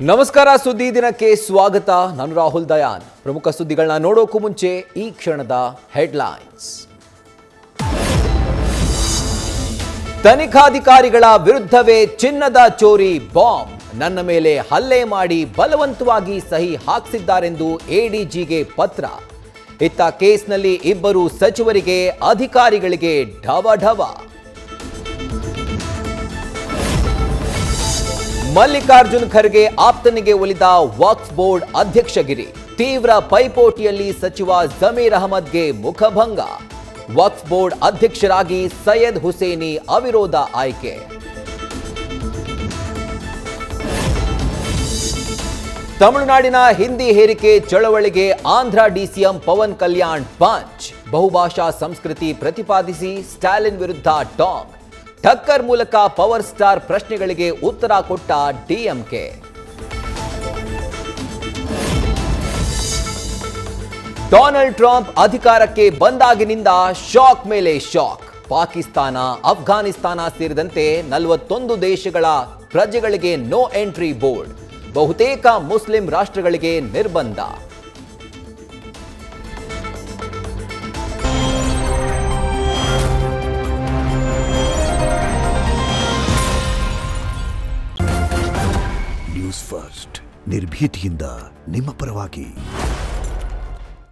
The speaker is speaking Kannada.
ನಮಸ್ಕಾರ ಸುದ್ದಿ ದಿನಕ್ಕೆ ಸ್ವಾಗತ ನಾನು ರಾಹುಲ್ ದಯಾನ್ ಪ್ರಮುಖ ಸುದ್ದಿಗಳನ್ನ ನೋಡೋಕು ಮುಂಚೆ ಈ ಕ್ಷಣದ ಹೆಡ್ಲೈನ್ಸ್ ತನಿಖಾಧಿಕಾರಿಗಳ ವಿರುದ್ಧವೇ ಚಿನ್ನದ ಚೋರಿ ಬಾಂಬ್ ನನ್ನ ಮೇಲೆ ಹಲ್ಲೆ ಮಾಡಿ ಬಲವಂತವಾಗಿ ಸಹಿ ಹಾಕಿಸಿದ್ದಾರೆಂದು ಎಡಿಜಿಗೆ ಪತ್ರ ಇತ್ತ ಕೇಸ್ನಲ್ಲಿ ಇಬ್ಬರು ಸಚಿವರಿಗೆ ಅಧಿಕಾರಿಗಳಿಗೆ ಢವಢವ ಮಲ್ಲಿಕಾರ್ಜುನ್ ಖರ್ಗೆ ಆಪ್ತನಿಗೆ ಒಲಿದ ವಕ್ಫ್ ಬೋರ್ಡ್ ಅಧ್ಯಕ್ಷಗಿರಿ ತೀವ್ರ ಪೈಪೋಟಿಯಲ್ಲಿ ಸಚಿವ ಜಮೀರ್ ಅಹಮದ್ಗೆ ಮುಖಭಂಗ ವಕ್ಫ್ ಬೋರ್ಡ್ ಅಧ್ಯಕ್ಷರಾಗಿ ಸೈಯದ್ ಹುಸೇನಿ ಅವಿರೋಧ ಆಯ್ಕೆ ತಮಿಳುನಾಡಿನ ಹಿಂದಿ ಹೇರಿಕೆ ಚಳವಳಿಗೆ ಆಂಧ್ರ ಡಿಸಿಎಂ ಪವನ್ ಕಲ್ಯಾಣ್ ಪಂಚ್ ಬಹುಭಾಷಾ ಸಂಸ್ಕೃತಿ ಪ್ರತಿಪಾದಿಸಿ ಸ್ಟಾಲಿನ್ ವಿರುದ್ಧ ಟಾಂಗ್ ಟಕ್ಕರ್ ಮೂಲಕ ಪವರ್ ಸ್ಟಾರ್ ಪ್ರಶ್ನೆಗಳಿಗೆ ಉತ್ತರ ಕೊಟ್ಟ ಡಿಎಂಕೆ ಡೊನಾಲ್ಡ್ ಟ್ರಂಪ್ ಅಧಿಕಾರಕ್ಕೆ ಬಂದಾಗಿನಿಂದ ಶಾಕ್ ಮೇಲೆ ಶಾಕ್ ಪಾಕಿಸ್ತಾನ ಅಫ್ಘಾನಿಸ್ತಾನ ಸೇರಿದಂತೆ 41 ದೇಶಗಳ ಪ್ರಜೆಗಳಿಗೆ ನೋ ಎಂಟ್ರಿ ಬೋರ್ಡ್ ಬಹುತೇಕ ಮುಸ್ಲಿಂ ರಾಷ್ಟ್ರಗಳಿಗೆ ನಿರ್ಬಂಧ ನ್ಯೂಸ್ ಫಸ್ಟ್ ನಿರ್ಭೀತಿಯಿಂದ ನಿಮ್ಮ ಪರವಾಗಿ